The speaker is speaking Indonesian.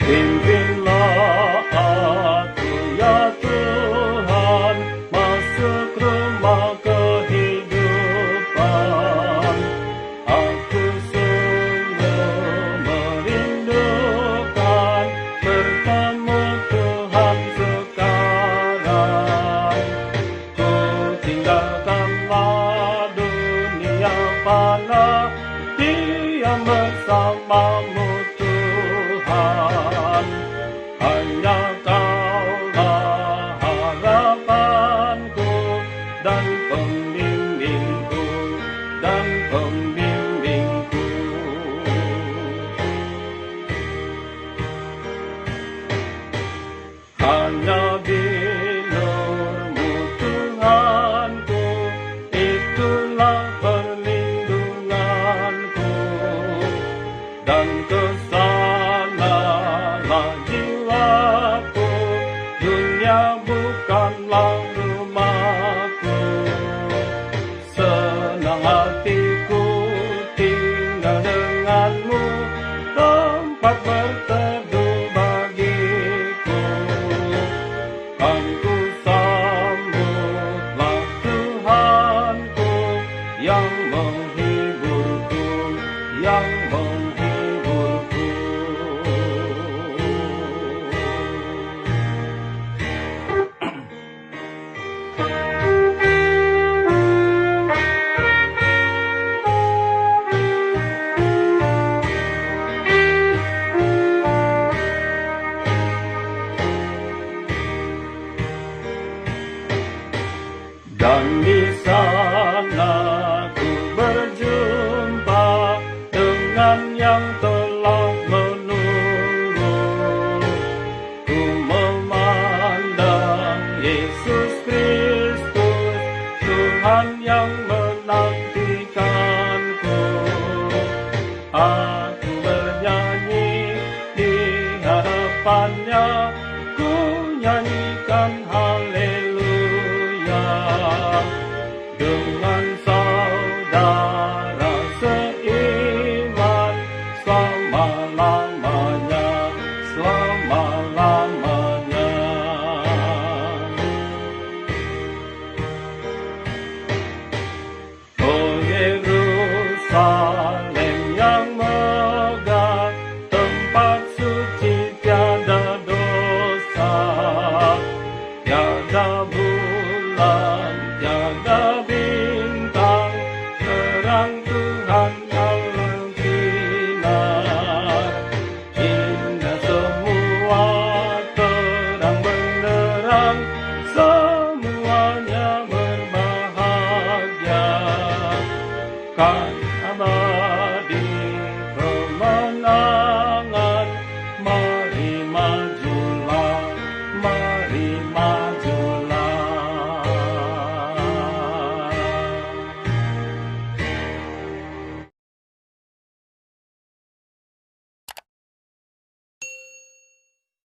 Pimpinlah aku ya Tuhan, masuk rumah kehidupan. Aku sungguh merindukan bertemu Tuhan sekarang. Ku tinggalkanlah dunia fana, diam bersamamu Tuhan. Hanya Kaulah harapanku dan pembimbingku dan pembimbingku. Hanya di-Nur-Mu Tuhanku, itulah perlindunganku, dan kesanalah jiwaku, dunia bukanlah rumahku. Senang hatiku tinggal denganmu, tempat berteduh bagiku. Kan ku sambutlah Tuhanku yang menghiburku, yang menghiburku. Dan di sana ku berjumpa dengan yang telah menunggu. Ku memandang Yesus Kristus, Tuhan yang menantikanku. Aku bernyanyi di hadapannya, ku nyanyikan haleluya. Dengan saudara seiman selama-lamanya, selama-lamanya. Oh Yerusalem yang megah, tempat suci tiada dosa, tiada bulan, tiada bintang, terang Tuhan